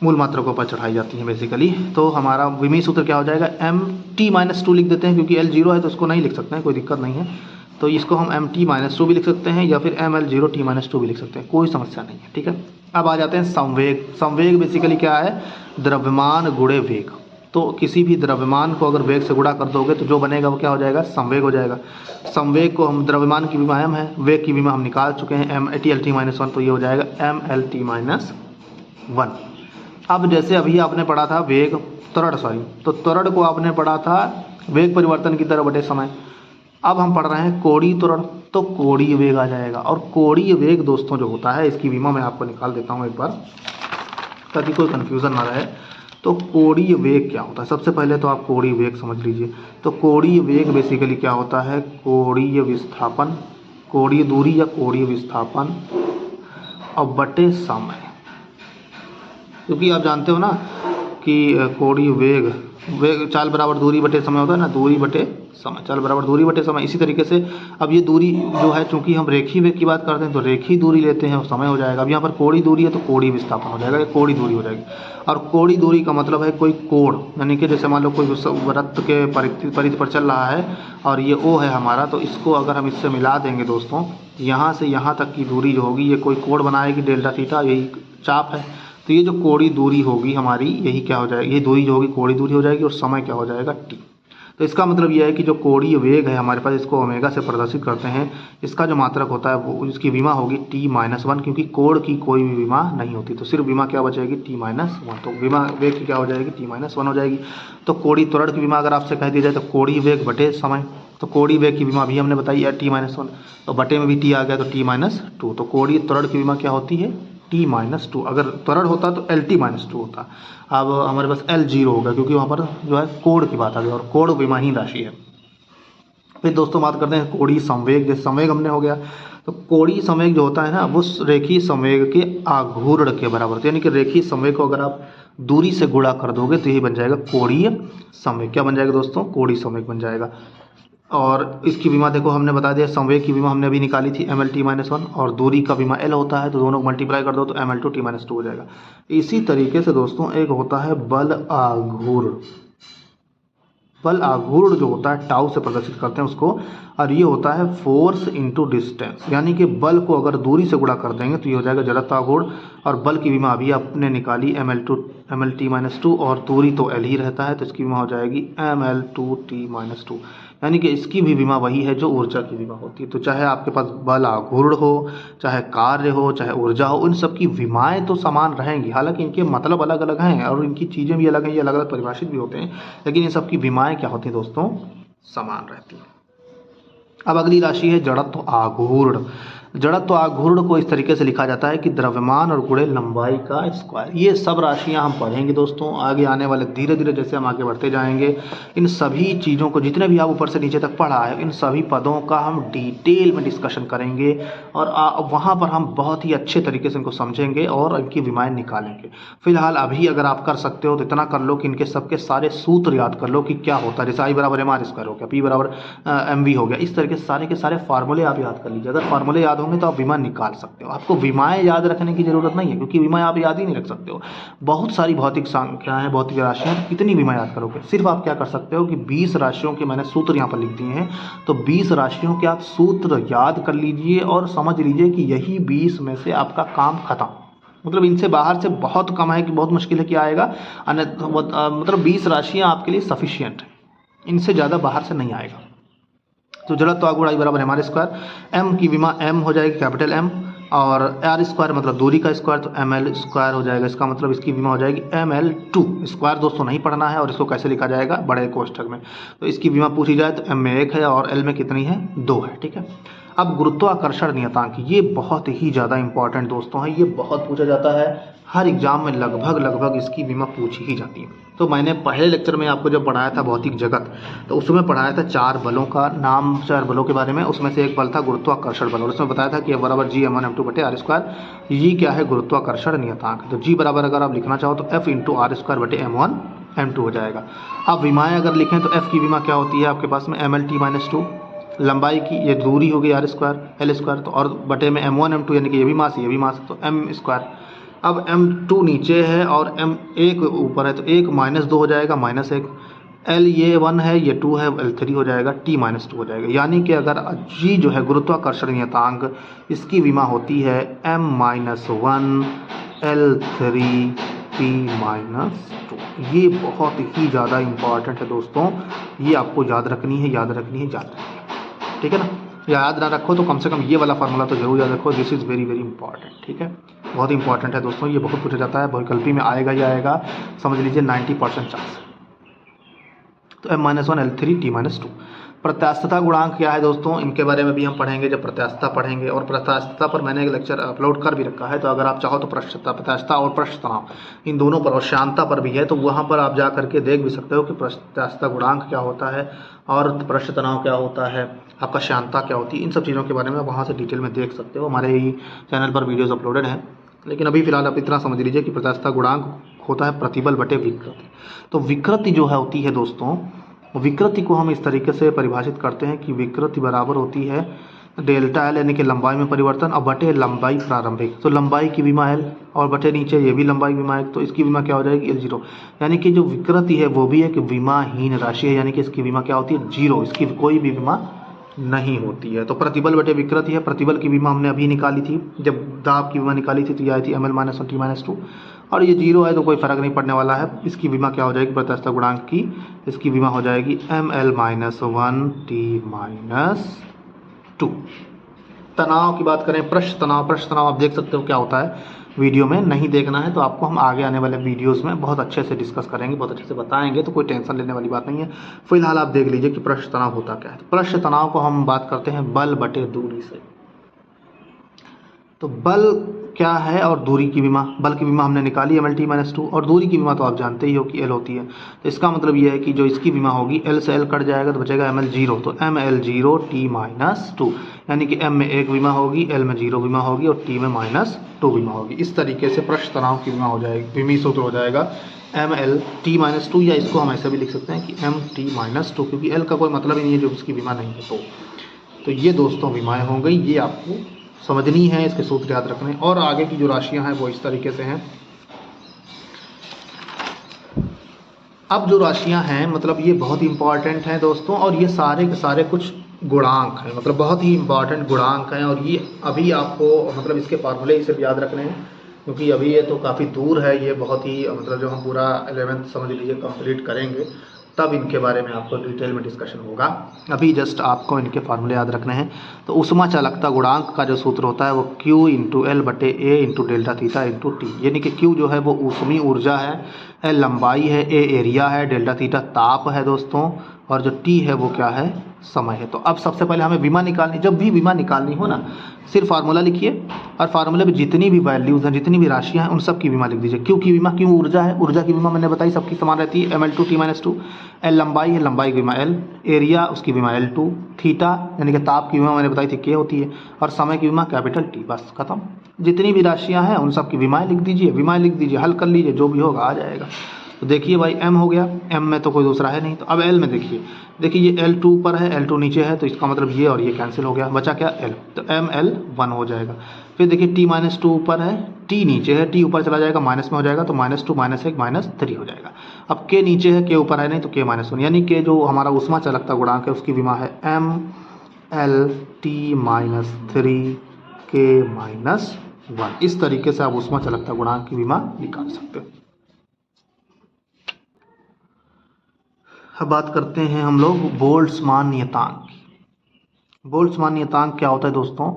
मूल मात्रकों पर चढ़ाई जाती हैं बेसिकली। तो हमारा विमीय सूत्र क्या हो जाएगा, mt-2 लिख देते हैं, क्योंकि l 0 है तो उसको नहीं लिख सकते हैं, कोई दिक्कत नहीं है। तो इसको हम mt-2 भी लिख सकते हैं, या फिर mL0t-2 भी लिख सकते हैं, कोई समस्या नहीं है। ठीक है, अब आ जाते हैं संवेग। संवेग बेसिकली क्या है, द्रव्यमान गुणे वेग। तो किसी भी द्रव्यमान को अगर वेग से गुणा कर दोगे तो जो बनेगा वो क्या हो जाएगा, संवेग हो जाएगा। संवेग को हम, द्रव्यमान की विमा m है, वेग की विमा हम निकाल चुके हैं mLt-1, तो ये हो जाएगा mLt-1। अब जैसे अभी आपने पढ़ा था वेग, त्वरण, सॉरी, तो त्वरण को आपने पढ़ा था वेग परिवर्तन की दर बटे समय। अब हम पढ़ रहे हैं कोणीय त्वरण, तो कोणीय वेग आ जाएगा। और कोणीय वेग दोस्तों जो होता है, इसकी विमा मैं आपको निकाल देता हूँ एक बार, ताकि कोई कन्फ्यूज़न ना रहे। तो कोणीय वेग क्या होता है, सबसे पहले तो आप कोणीय वेग समझ लीजिए। तो कोणीय वेग बेसिकली क्या होता है, कोणीय विस्थापन, कोणीय दूरी या कोणीय विस्थापन और बटे समय। क्योंकि आप जानते हो ना कि कोणीय वेग, चाल बराबर दूरी बटे समय होता है ना, दूरी बटे समय, चाल बराबर दूरी बटे समय। इसी तरीके से अब ये दूरी जो है, चूंकि हम रेखीय वेग की बात करते हैं तो रेखीय दूरी लेते हैं, समय हो जाएगा। अब यहाँ पर कोणीय दूरी है तो कोणीय विस्थापन हो जाएगा, कोणीय दूरी हो जाएगी। और कोणीय दूरी का मतलब है कोई कोण, यानी कि जैसे मान लो कोई वृत्त के परिधि पर चल रहा है और ये O है हमारा, तो इसको अगर हम इससे मिला देंगे दोस्तों, यहाँ से यहाँ तक की दूरी जो होगी, ये कोई कोण बनाएगी डेल्टा थीटा, यही चाप है। तो ये जो कोणीय दूरी होगी हमारी, यही क्या हो जाएगी, ये दूरी जो होगी कोणीय दूरी हो जाएगी, और समय क्या हो जाएगा, t। तो इसका मतलब यह है कि जो कोणीय वेग है हमारे पास, इसको ओमेगा से प्रदर्शित करते हैं। इसका जो मात्रक होता है वो, इसकी विमा होगी t-1, क्योंकि कोण की कोई भी विमा नहीं होती, तो सिर्फ विमा क्या बचेगी, t-1। तो विमा वेग की क्या हो जाएगी, t-1 हो जाएगी। तो कोणीय त्वरण की विमा अगर आपसे कह दी जाए तो कोणीय वेग बटे समय, तो कोणीय वेग की विमा भी हमने बताई है t-1, तो बटे में भी t आ गया तो t-2। तो कोणीय त्वरण की विमा क्या होती है t-2। अगर त्वरण होता तो L-t-2 होता। अब हमारे पास L 0 होगा क्योंकि वहाँ पर जो है कोण की बात आ गई और कोण विमाहीन राशि है। फिर दोस्तों बात करते हैं कोणीय संवेग। जैसे संवेग हमने हो गया, तो कोणीय संवेग जो होता है ना वो रेखीय संवेग के आघूर्ण के बराबर होता है। यानी कि रेखीय संवेग को अगर आप दूरी से गुणा कर दोगे तो यही बन जाएगा कोणीय संवेग। क्या बन जाएगा दोस्तों? कोणीय संवेग बन जाएगा। और इसकी विमा देखो हमने बता दिया, संवेग की विमा हमने अभी निकाली थी mL-t-1 और दूरी का विमा L होता है, तो दोनों को मल्टीप्लाई कर दो तो mL2t-2 हो जाएगा। इसी तरीके से दोस्तों एक होता है बल आघूर्ण। बल आघूर्ण जो होता है टाउ से प्रदर्शित करते हैं उसको, और ये होता है फोर्स इनटू डिस्टेंस। यानी कि बल को अगर दूरी से गुणा कर देंगे तो ये हो जाएगा जड़त्व आघूर्ण। और बल की विमा अभी आपने निकाली mL-t-2 और दूरी तो L ही रहता है, तो इसकी विमा हो जाएगी mL2t-2। यानी कि इसकी भी विमा वही है जो ऊर्जा की विमा होती है। तो चाहे आपके पास बल आघूर्ण हो, चाहे कार्य हो, चाहे ऊर्जा हो, उन सब की विमाएँ तो समान रहेंगी। हालांकि इनके मतलब अलग अलग हैं और इनकी चीज़ें भी अलग हैं, ये अलग अलग परिभाषित भी होते हैं, लेकिन इन सब की विमाएँ क्या होती हैं दोस्तों? समान रहती हैं। अब अगली राशि है जड़त्व आघूर्ण। जड़त्व आघूर्ण को इस तरीके से लिखा जाता है कि द्रव्यमान और गुणे लंबाई का स्क्वायर। ये सब राशियां हम पढ़ेंगे दोस्तों आगे आने वाले, धीरे धीरे जैसे हम आगे बढ़ते जाएंगे इन सभी चीज़ों को, जितने भी आप ऊपर से नीचे तक पढ़ा है, इन सभी पदों का हम डिटेल में डिस्कशन करेंगे और वहाँ पर हम बहुत ही अच्छे तरीके से इनको समझेंगे और इनकी विमाएँ निकालेंगे। फिलहाल अभी अगर आप कर सकते हो तो इतना कर लो कि इनके सबके सारे सूत्र याद कर लो कि क्या होता है। जैसे I बराबर mr² हो गया, P बराबर mv हो गया, इस तरह के सारे फार्मूले आप याद कर लीजिए। अगर फार्मूले याद होंगे तो आप विमा निकाल सकते हो। आपको विमाएँ याद रखने की ज़रूरत नहीं है क्योंकि विमाएँ आप याद ही नहीं रख सकते हो। बहुत सारी भौतिक संख्याएँ, भौतिक राशियाँ, कितनी विमा याद करोगे? सिर्फ आप क्या कर सकते हो कि 20 राशियों के मैंने सूत्र यहाँ पर लिख दिए हैं, तो 20 राशियों के आप सूत्र याद कर लीजिए और समझ लीजिए कि यही 20 में से आपका काम खत्म। मतलब इनसे बाहर से बहुत कम है कि बहुत मुश्किल है कि आएगा, मतलब 20 राशियाँ आपके लिए सफिशियंट है, इनसे ज़्यादा बाहर से नहीं आएगा। तो जड़त्व आघूर्ण I बराबर mr²। m की विमा m हो जाएगी कैपिटल M, और r² मतलब दूरी का स्क्वायर, तो ml² हो जाएगा। इसका मतलब इसकी विमा हो जाएगी ml2। स्क्वायर दोस्तों नहीं पढ़ना है और इसको कैसे लिखा जाएगा बड़े कोष्ठक में। तो इसकी विमा पूछी जाए तो m में 1 है और l में कितनी है? 2 है। ठीक है। अब गुरुत्वाकर्षण नियतांक, ये बहुत ही ज़्यादा इंपॉर्टेंट दोस्तों है, ये बहुत पूछा जाता है हर एग्जाम में, लगभग इसकी विमा पूछी ही जाती है। तो मैंने पहले लेक्चर में आपको जब पढ़ाया था भौतिक जगत, तो उसमें पढ़ाया था 4 बलों का नाम, 4 बलों के बारे में। उसमें से एक बल था गुरुत्वाकर्षण बल और उसमें बताया था कि F बराबर G_m1m2/r²। ये क्या है? गुरुत्वाकर्षण नियतांक। तो G बराबर अगर आप लिखना चाहो तो F × r²/m1m2 हो जाएगा। अब विमाएँ अगर लिखें तो F की विमा क्या होती है आपके पास में? mL-t-2। लंबाई की ये दूरी हो गई r², तो और बटे में m1m2 यानी कि ये भी मास ये भी मास, तो m²। अब m2 नीचे है और m1 ऊपर है, तो 1 -2 हो जाएगा -1। l ये 1 है, ये 2 है, l3 हो जाएगा, t-2 हो जाएगा। यानी कि अगर g जो है गुरुत्वाकर्षण नियतांक, इसकी विमा होती है m-1 l3 t-2। ये बहुत ही ज़्यादा इम्पॉर्टेंट है दोस्तों, ये आपको याद रखनी है। ठीक है ना? याद ना रखो तो कम से कम ये वाला फार्मूला तो जरूर याद रखो। This is very important. ठीक है, बहुत इंपॉर्टेंट है दोस्तों, ये बहुत पूछा जाता है, बहुविकल्पी में आएगा ही आएगा, समझ लीजिए 90% चांस। तो m-1 l3 t-2। प्रत्यास्थता गुणांक क्या है दोस्तों? इनके बारे में भी हम पढ़ेंगे जब प्रत्यास्थता पढ़ेंगे, और प्रत्यास्थता पर मैंने एक लेक्चर अपलोड कर भी रखा है, तो अगर आप चाहो तो प्रत्यास्थता और पृष्ठ तनाव इन दोनों पर और श्यानता पर भी है, तो वहाँ पर आप जा करके देख भी सकते हो कि प्रत्यास्थता गुणांक क्या होता है और पृष्ठ तनाव क्या होता है, आपका श्यानता क्या होती है। इन सब चीज़ों के बारे में वहाँ से डिटेल में देख सकते हो, हमारे ही चैनल पर वीडियोज़ अपलोडेड हैं। लेकिन अभी फिलहाल आप इतना समझ लीजिए कि प्रत्यास्थता गुणांक होता है प्रतिबल बटे विकृति। तो विकृति जो है होती है दोस्तों, विकृति को हम इस तरीके से परिभाषित करते हैं कि विकृति बराबर होती है डेल्टा एल यानी कि लंबाई में परिवर्तन और बटे लंबाई प्रारंभिक। तो लंबाई की विमा एल और बटे नीचे ये भी लंबाई विमा है, तो इसकी विमा क्या हो जाएगी? L0। यानी कि जो विकृति है वो भी एक विमाहीन राशि है, यानी कि इसकी विमा क्या होती है? 0। इसकी कोई भी विमा नहीं होती है। तो प्रतिबल बटे विकृति है। प्रतिबल की विमा हमने अभी निकाली थी, जब दाब की विमा निकाली थी तो ये आई थी ml-1 t-2, और ये 0 है तो कोई फ़र्क नहीं पड़ने वाला है। इसकी विमा क्या हो जाएगी प्रत्यास्थता गुणांक की? इसकी विमा हो जाएगी ml-1 t-2। तनाव की बात करें, पृष्ठ तनाव आप देख सकते हो क्या होता है। वीडियो में नहीं देखना है तो आपको हम आगे आने वाले वीडियोस में बहुत अच्छे से डिस्कस करेंगे, बहुत अच्छे से बताएंगे, तो कोई टेंशन लेने वाली बात नहीं है। फिलहाल आप देख लीजिए कि पृष्ठ तनाव होता क्या है। तो पृष्ठ तनाव को हम बात करते हैं बल बटे दूरी से। तो बल क्या है और दूरी की विमा, बल की विमा हमने निकाली mL/t-2 और दूरी की विमा तो आप जानते ही हो कि L होती है। तो इसका मतलब ये है कि जो इसकी विमा होगी L से L कट जाएगा तो बचेगा mL0, तो mL0t-2, यानी कि m में 1 विमा होगी, L में 0 विमा होगी और t में -2 विमा होगी। इस तरीके से पृष्ठ तनाव की विमा हो जाएगी, विमी सूत्र हो जाएगा mL/t-2, या इसको हम ऐसे भी लिख सकते हैं कि m/t-2, क्योंकि L का कोई मतलब ही नहीं है जो उसकी विमा नहीं है। तो ये दोस्तों विमाएँ हो गई, ये आपको समझनी है, इसके सूत्र याद रखने। और आगे की जो राशियां हैं वो इस तरीके से हैं। अब जो राशियां हैं मतलब ये बहुत ही इंपॉर्टेंट हैं दोस्तों, और ये सारे के सारे कुछ गुणांक हैं, मतलब बहुत ही इंपॉर्टेंट गुणांक हैं। और ये अभी आपको मतलब इसके फार्मूले सिर्फ याद रखने हैं, क्योंकि अभी ये तो काफ़ी दूर है, ये बहुत ही मतलब जो हम पूरा 11th समझ लीजिए कंप्लीट करेंगे तब इनके बारे में आपको डिटेल में डिस्कशन होगा। अभी जस्ट आपको इनके फार्मूले याद रखने हैं। तो ऊष्मा चालकता गुणांक का जो सूत्र होता है वो Q × L बटे A × डेल्टा थीटा × T, यानी कि Q जो है वो ऊष्मी ऊर्जा है, L लंबाई है, A एरिया है, डेल्टा थीटा ताप है दोस्तों, और जो T है वो क्या है, समय है। तो अब सबसे पहले हमें विमा निकालनी, जब भी विमा निकालनी हो ना सिर्फ फार्मूला लिखिए और फार्मूले में जितनी भी वैल्यूज़ हैं, जितनी भी राशियां हैं, उन सब की विमा लिख दीजिए। क्यों की विमा, क्यों ऊर्जा है, ऊर्जा की विमा मैंने बताई सबकी समान रहती है, mL/t-2। L लंबाई है, लंबाई की विमा L, एरिया उसकी विमा L2, थीटा यानी कि ताप की विमा मैंने बताई थी K होती है, और समय की विमा कैपिटल T। बस खत्म। जितनी भी राशियाँ हैं उन सब की विमाएँ लिख दीजिए, विमाएँ लिख दीजिए, हल कर लीजिए, जो भी होगा आ जाएगा। तो देखिए भाई m हो गया, m में तो कोई दूसरा है नहीं। तो अब l में देखिए ये L2 ऊपर है, L2 नीचे है, तो इसका मतलब ये और ये कैंसिल हो गया, बचा क्या L, तो mL1 हो जाएगा। फिर देखिए t-2 ऊपर है, t नीचे है, t ऊपर चला जाएगा माइनस में हो जाएगा, तो -2 -1 -3 हो जाएगा। अब k नीचे है, k ऊपर है नहीं, तो k-1, यानी कि जो हमारा ऊष्मा चालकता गुणांक है उसकी विमा है mL/t-3 k-1। इस तरीके से आप ऊष्मा चालकता गुणांक की विमा निकाल सकते हैं। अब बात करते हैं हम लोग बोल्ट्जमान नियतांक की। बोल्ट्जमान नियतांक क्या होता है दोस्तों,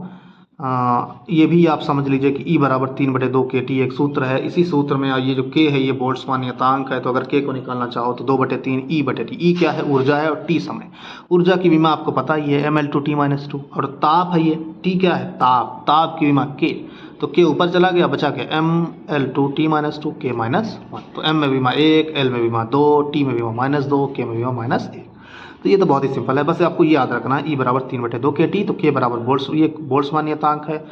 ये भी आप समझ लीजिए कि E = 3/2 kT एक सूत्र है। इसी सूत्र में ये जो K है ये बोल्ट्जमान नियतांक है, तो अगर K को निकालना चाहो तो 2/3 E/T। E क्या है, ऊर्जा है, और T समय। ऊर्जा की विमा आपको पता ही है mL/t-2, और ताप है ये, T क्या है, ताप, ताप की विमा K, तो K ऊपर चला गया, बचा के mL/t-2 k-1। तो m में विमा 1, L में विमा 2, T में विमा -2, K में विमा -1। तो ये तो बहुत ही सिंपल है, बस आपको ये याद रखना है। E = 3/2 kT, तो K बराबर ये बोल्ट्जमान नियतांक है।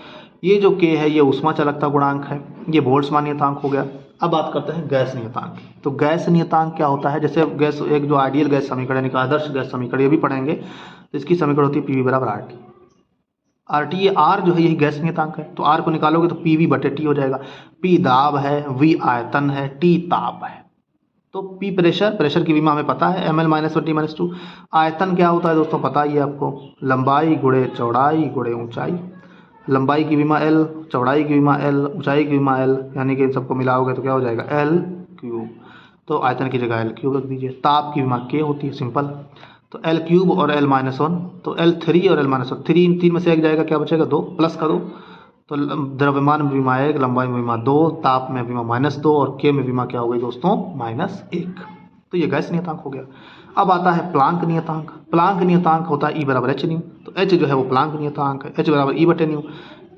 ये जो K है ये ऊष्मा चालकता गुणांक है, ये बोल्ट्जमान नियतांक हो गया। अब बात करते हैं गैस नियतांक की। तो गैस नियतांक क्या होता है, जैसे गैस एक जो आइडियल गैस समीकरण यानी कि आदर्श गैस समीकरण ये भी पढ़ेंगे, तो इसकी समीकरण होती है PV = RT। RT ये R जो है यही गैस नियतांक है, तो R को निकालोगे तो PV/T हो जाएगा। P दाब है, V आयतन है, T ताप है। तो P प्रेशर, प्रेशर की विमा हमें पता है mL/t-2। आयतन क्या होता है दोस्तों, पता ही है आपको, लंबाई गुणे चौड़ाई गुणे ऊंचाई। लंबाई की विमा L, चौड़ाई की विमा L, ऊंचाई की विमा L, यानी कि इन सबको मिलाओगे तो क्या हो जाएगा L3। तो आयतन की जगह L3 रख दीजिए। ताप की विमा K होती है, सिंपल, तो L3 और L-1, तो L3 और L-1, 3 में से एक जाएगा, क्या बचेगा 2, प्लस का 2। तो द्रव्यमान में विमा 1, लंबाई में विमा 2, ताप में विमा -2, और K में विमा क्या हो गई दोस्तों, -1। तो ये गैस नियतांक हो गया। अब आता है प्लांक नियतांक। प्लांक नियतांक होता है E = h-ν, तो h जो है वो प्लांक नियतांक है, h = E/ν।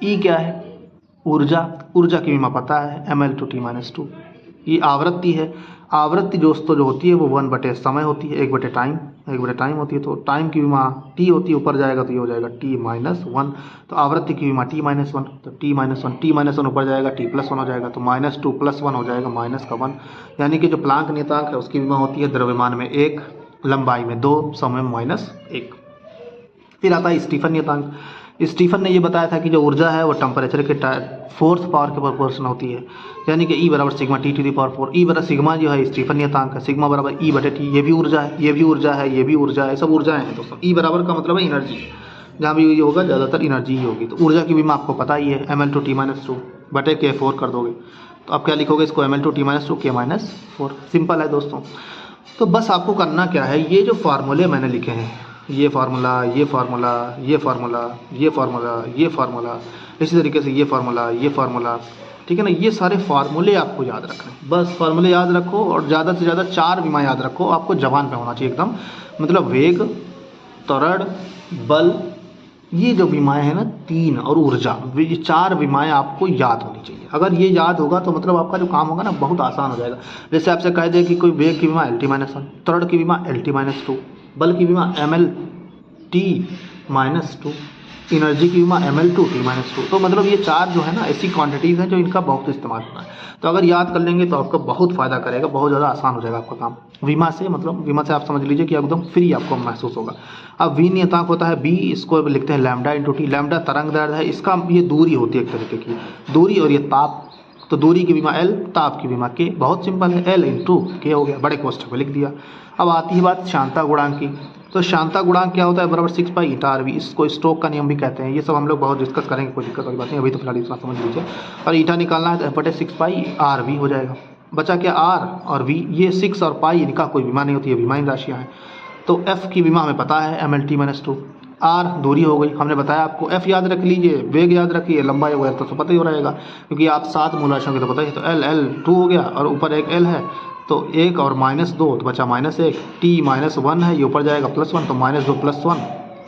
E क्या है, ऊर्जा, ऊर्जा की विमा पता है mL/t-2। ये आवृत्ति है, आवृत्ति दोस्तों जो होती है वो 1/समय समय होती है, 1/टाइम होती है। तो टाइम की विमा T होती है, ऊपर जाएगा तो ये हो जाएगा T-1। तो आवृत्ति की विमा T-1, तो T-1 ऊपर जाएगा, T+1 हो जाएगा, तो -2 + 1 हो जाएगा, -1, यानी कि जो प्लांक नियतांक है उसकी विमा होती है द्रव्यमान में 1, लंबाई में 2, समय में -1। फिर आता है स्टीफन नियतांक। स्टीफन ने ये बताया था कि जो ऊर्जा है वो टेम्परेचर के 4th पावर के प्रोपोर्शन होती है, यानी कि E = σT⁴ E सिग्मा जो है स्टीफन नियतांक है, सिग्मा = E/T। ये भी ऊर्जा है, ये भी ऊर्जा है, ये भी ऊर्जा है, सब ऊर्जाएं हैं दोस्तों। E बराबर का मतलब है एनर्जी, जहाँ भी ये होगा ज़्यादातर एनर्जी ही होगी। तो ऊर्जा की विमा आपको पता ही है mL/t-2 बटे K4 कर दोगे, तो आप क्या लिखोगे इसको, mL/t-2 K-4। सिंपल है दोस्तों। तो बस आपको करना क्या है, ये जो फार्मूले मैंने लिखे हैं, ये फार्मूला, ये फार्मूला, ये फार्मूला, ये फार्मूला, ये फार्मूला, इसी तरीके से ये फार्मूला, ये फार्मूला, ठीक है ना। ये सारे फार्मूले आपको याद रखने हैं, बस फार्मूले याद रखो और ज़्यादा से ज़्यादा 4 विमा याद रखो, आपको जबान पे होना चाहिए एकदम। मतलब वेग, त्वरण, बल, ये जो विमाएँ हैं ना 3 और ऊर्जा, ये 4 विमाएँ आपको याद होनी चाहिए। अगर ये याद होगा तो मतलब आपका जो काम होगा ना बहुत आसान हो जाएगा। जैसे आपसे कह दे कि कोई वेग की विमा LT-1, त्वरण की विमा LT-2, बल की विमा MLT-2, एनर्जी की विमा ML2T-2। तो मतलब ये 4 जो है ना ऐसी क्वांटिटीज़ हैं जो इनका बहुत इस्तेमाल होता है। तो अगर याद कर लेंगे तो आपका बहुत फ़ायदा करेगा, बहुत ज़्यादा आसान हो जाएगा आपका काम। विमा से मतलब विमा से आप समझ लीजिए कि एकदम फ्री आपको महसूस होगा। अब वी नियतांक होता है बी, इसको लिखते हैं λ/T। लैम्डा तरंग दैर्ध्य है, इसका ये दूरी होती है एक तरीके की दूरी, और ये ताप। तो दूरी की विमा L, ताप की विमा K। बहुत सिंपल है, L × K हो गया, बड़े कोष्ठक में लिख दिया। अब आती है बात श्यानता गुणांक की। तो श्यानता गुणांक क्या होता है, बराबर 6π/RV। इसको स्टोक का नियम भी कहते हैं। ये सब हम लोग बहुत डिस्कस करेंगे, कोई दिक्कत वाली बात नहीं, अभी तो फिलहाल इतना समझ लीजिए। और ईटा निकालना है तो बटे 6π/RV हो जाएगा। बचा क्या, R और V। ये 6 और पाई इनका कोई विमा नहीं होती है, विमाहीन राशियाँ हैं। तो F की विमा हमें पता है MLT-2। R दूरी हो गई, हमने बताया आपको। F याद रख लीजिए, वेग याद रखिए, लंबाई वगैरह तो पता ही हो रहेगा क्योंकि आप 7 मूलांशों के तो पता ही। तो L 2 हो गया और ऊपर एक L है, तो 1 और -2 तो बचा -1। T-1 है, ये ऊपर जाएगा +1, तो -2 + 1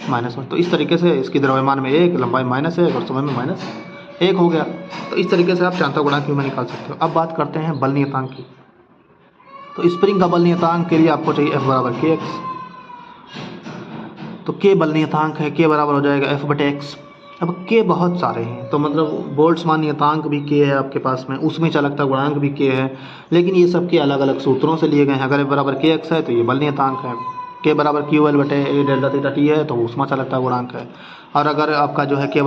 -1। तो इस तरीके से इसकी द्रव्यमान में 1, लंबाई -1 और समय में -1 हो गया। तो इस तरीके से आप श्यानता गुणांक की विमा निकाल सकते हो। अब बात करते हैं बल नियतांक की। तो स्प्रिंग का बल नियतांक के लिए आपको चाहिए F = kx। तो K बल नियतांक है, K बराबर हो जाएगा F/x। अब K बहुत सारे हैं, तो मतलब बोल्ट्जमान नियतांक भी K है आपके पास में, उसमें चालकता गुणांक भी K है, लेकिन ये सब के अलग अलग सूत्रों से लिए गए हैं। अगर F = kx है तो ये बल नियतांक है, K = QL/A डेल्टा θ T है तो ऊष्मा चालकता गुणांक है। और अगर आपका जो है K =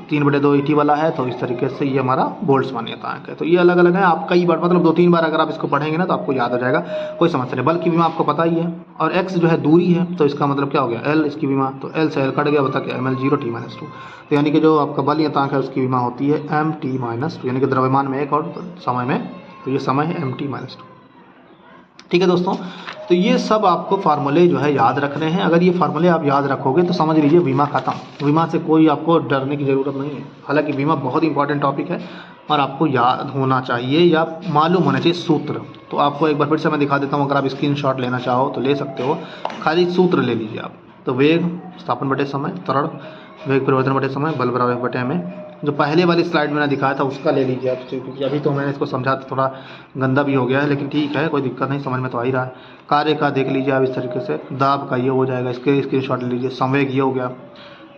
3/2 ET वाला है तो इस तरीके से ये हमारा बोल्ट्जमान नियतांक है। तो ये अलग अलग है, आप कई बार मतलब 2-3 बार अगर आप इसको पढ़ेंगे ना तो आपको याद हो जाएगा, कोई समस्या नहीं। बल की विमा आपको पता ही है, और x जो है दूरी है, तो इसका मतलब क्या हो गया, L इसकी विमा, तो L से L कट गया, बता क्या ML0T-2। तो यानी कि जो आपका बल नियतांक है उसकी विमा होती है MT-2, यानी कि द्रव्यमान में 1 और समय में, तो ये समय है MT-2। ठीक है दोस्तों, तो ये सब आपको फार्मूले जो है याद रखने हैं। अगर ये फार्मूले आप याद रखोगे तो समझ लीजिए बीमा खत्म। बीमा से कोई आपको डरने की ज़रूरत नहीं है। हालांकि बीमा बहुत इंपॉर्टेंट टॉपिक है और आपको याद होना चाहिए या मालूम होना चाहिए सूत्र। तो आपको एक बार फिर से मैं दिखा देता हूँ, अगर आप स्क्रीनशॉट लेना चाहो तो ले सकते हो, खाली सूत्र ले लीजिए आप। तो वेग स्थापन बटे समय, त्वरण वेग परिवर्तन बटे समय, बल बराबर बटे में। जो पहले वाली स्लाइड मैंने दिखाया था उसका ले लीजिए आप, क्योंकि अभी तो मैंने इसको समझा तो थोड़ा गंदा भी हो गया है, लेकिन ठीक है, कोई दिक्कत नहीं, समझ में तो आ ही रहा है। कार्य का देख लीजिए आप इस तरीके से, दाब का ये हो जाएगा, इसके स्क्रीनशॉट ले लीजिए। संवेग ये हो गया,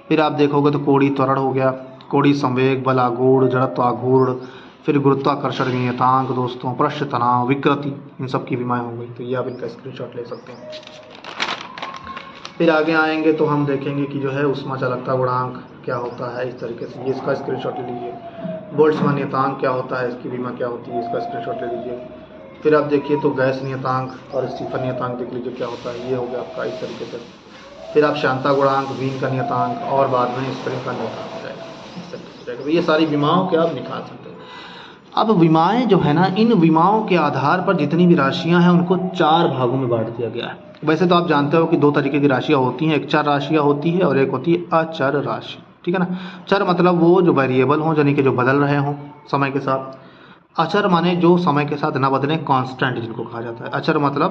फिर आप देखोगे तो कोणीय त्वरण हो गया, कोणीय संवेग, बल आघूर्ण, जड़त्व आघूर्ण, फिर गुरुत्वाकर्षण नियतांक दोस्तों, पृष्ठ तनाव, विकृति, इन सब की विमाएँ हो गई। तो ये आप इनका स्क्रीनशॉट ले सकते हैं। फिर आगे आएंगे तो हम देखेंगे कि जो है ऊष्मा चालकता गुणांक क्या होता है, इस तरीके से, ये इसका स्क्रीनशॉट ले लीजिए। बोल्ट्जमान नियतांक क्या होता है, इसकी विमा क्या होती है, इसका स्क्रीनशॉट ले लीजिए। फिर आप देखिए तो गैस नियतांक और स्टीफन नियतांक देख लीजिए क्या होता है, ये हो गया आपका इस तरीके से। फिर आप श्यानता गुणांक, वीन का नियतांक और बाद में स्प्रिंग का नियतांक हो जाएगा, इस तरीके से। तो ये सारी विमाओं के आप निकाल सकते हैं। अब विमाएँ जो है ना, इन विमाओं के आधार पर जितनी भी राशियाँ हैं उनको 4 भागों में बांट दिया गया है। वैसे तो आप जानते हो कि 2 तरीके की राशियाँ होती हैं, एक चर राशियाँ होती है और एक होती है अचर राशि। ठीक है ना। चर मतलब वो जो वेरिएबल हों, यानी कि जो बदल रहे हों समय के साथ। अचर माने जो समय के साथ न बदलें, कांस्टेंट जिनको कहा जाता है। अचर मतलब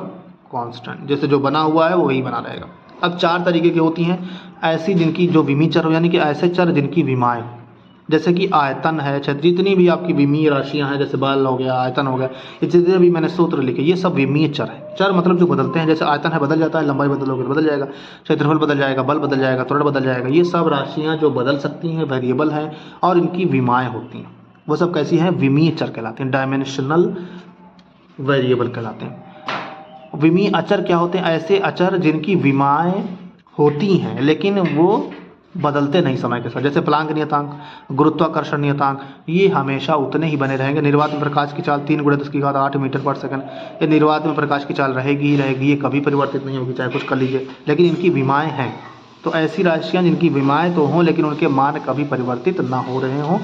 कांस्टेंट, जैसे जो बना हुआ है वो वही बना रहेगा। अब 4 तरीके की होती हैं ऐसी जिनकी जो विमीय चर हो, यानी कि ऐसे चर जिनकी विमाएँ, जैसे कि आयतन है, जितनी भी आपकी विमीय राशियां हैं, जैसे बल हो गया, आयतन हो गया, ये जितने भी मैंने सूत्र लिखे, ये सब विमीय चर है। चर मतलब जो बदलते हैं, जैसे आयतन है बदल जाता है, लंबाई बदलोगे तो बदल जाएगा, क्षेत्रफल बदल जाएगा, बल बदल जाएगा, त्वरण बदल जाएगा। ये सब राशियां जो बदल सकती हैं, वेरिएबल हैं और इनकी विमाएँ होती हैं, वो सब कैसी हैं, विमीय चर कहलाते हैं, डायमेंशनल वेरिएबल कहलाते हैं। विमीय अचर क्या होते हैं, ऐसे अचर जिनकी विमाएँ होती हैं लेकिन वो बदलते नहीं समय के साथ, जैसे प्लांक नियतांक, गुरुत्वाकर्षण नियतांक, ये हमेशा उतने ही बने रहेंगे। निर्वात में प्रकाश की चाल 3 × 10⁸ मीटर/सेकंड, ये निर्वात में प्रकाश की चाल रहेगी ही रहेगी, ये कभी परिवर्तित नहीं होगी, चाहे कुछ कर लीजिए, लेकिन इनकी विमाएँ हैं। तो ऐसी राशियाँ जिनकी विमाएँ तो हों लेकिन उनके मान कभी परिवर्तित ना हो रहे हों,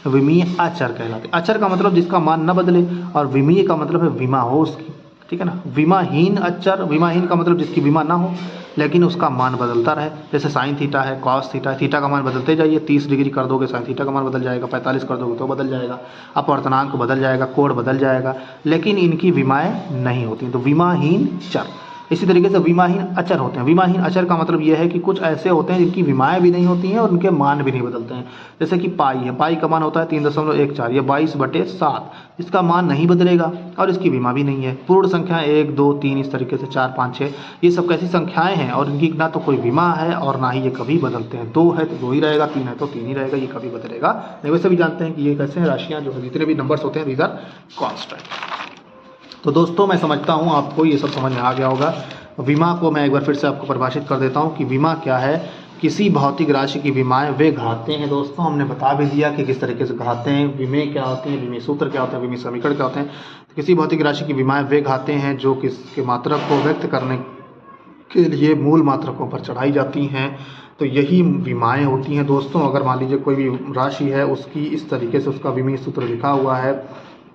विमीय अचर कहलाते। अचर का मतलब जिसका मान न बदले, और विमीय का मतलब है विमा हो उसकी। ठीक है ना। विमाहीन अचर, विमाहीन का मतलब जिसकी विमा ना हो, लेकिन उसका मान बदलता रहे। जैसे साइन थीटा है, कॉस थीटा है, थीटा का मान बदलते जाइए, 30 डिग्री कर दोगे साइन थीटा का मान बदल जाएगा, 45 कर दोगे तो बदल जाएगा, अपवर्तनांक बदल जाएगा, कोण बदल जाएगा, लेकिन इनकी विमाएँ नहीं होती। तो विमाहीन चर। इसी तरीके से विमाहीन अचर होते हैं। विमाहीन अचर का मतलब यह है कि कुछ ऐसे होते हैं जिनकी विमाएँ भी नहीं होती हैं और उनके मान भी नहीं बदलते हैं। जैसे कि पाई है, पाई का मान होता है 3.14, या 22/7, इसका मान नहीं बदलेगा और इसकी विमा भी नहीं है। पूर्ण संख्या 1, 2, 3 इस तरीके से 4, 5, 6 ये सब कैसी संख्याएं हैं और इनकी ना तो कोई विमा है और ना ही ये कभी बदलते हैं। 2 है तो 2 ही रहेगा, 3 है तो 3 ही रहेगा, ये कभी बदलेगा नहीं। वैसे भी जानते हैं कि ये कैसे हैं, राशियाँ जो है जितने भी नंबर्स होते हैं दीज आर कॉन्स्टेंट। तो दोस्तों मैं समझता हूँ आपको ये सब समझ में आ गया होगा। विमा को मैं एक बार फिर से आपको परिभाषित कर देता हूँ कि विमा क्या है। किसी भौतिक राशि की विमाएँ वे घाते हैं। दोस्तों हमने बता भी दिया कि किस तरीके से घाते हैं, विमे क्या होते हैं, विमे सूत्र क्या होते हैं, विमे समीकरण क्या होते हैं। तो किसी भौतिक राशि की विमाएँ वे घाते हैं जो किसके मात्रक को व्यक्त करने के लिए मूल मात्रकों पर चढ़ाई जाती हैं। तो यही विमाएँ होती हैं दोस्तों। अगर मान लीजिए कोई भी राशि है, उसकी इस तरीके से उसका विमेय सूत्र लिखा हुआ है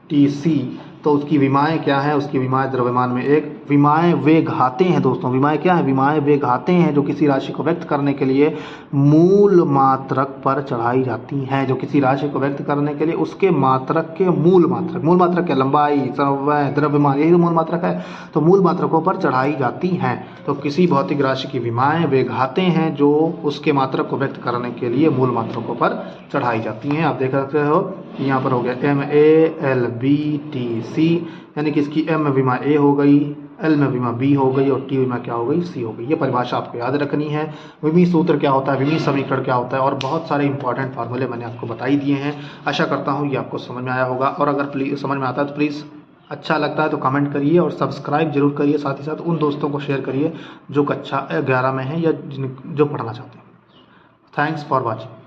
TC, तो उसकी विमाएँ क्या है, उसकी विमाएँ द्रव्यमान में 1। विमाएँ वे घाते हैं दोस्तों। विमाएँ क्या है, विमाएँ वे घाते हैं जो किसी राशि को व्यक्त करने के लिए मूल मात्रक पर चढ़ाई जाती हैं। जो किसी राशि को व्यक्त करने के लिए उसके मात्रक के मूल मात्रक क्या, लंबाई, समय, द्रव्यमान, यही तो मूल मात्रक है। तो मूल मात्रकों पर चढ़ाई जाती हैं। तो किसी भौतिक राशि की विमाएँ वे घाते हैं जो उसके मात्रक को व्यक्त करने के लिए मूल मात्रकों पर चढ़ाई जाती हैं। आप देख सकते हो यहाँ पर हो गया MALBTC, यानी कि इसकी M में विमा A हो गई, L में विमा B हो गई और T विमा क्या हो गई, C हो गई। ये परिभाषा आपको याद रखनी है। विमीय सूत्र क्या होता है, विमीय समीकरण क्या होता है, और बहुत सारे इंपॉर्टेंट फार्मूले मैंने आपको बताई दिए हैं। आशा करता हूँ ये आपको समझ में आया होगा। और अगर समझ में आता है तो प्लीज़ अच्छा लगता है तो कमेंट करिए और सब्सक्राइब जरूर करिए। साथ ही साथ उन दोस्तों को शेयर करिए जो कक्षा 11 में हैं या जो पढ़ना चाहते हैं। Thanks for watching.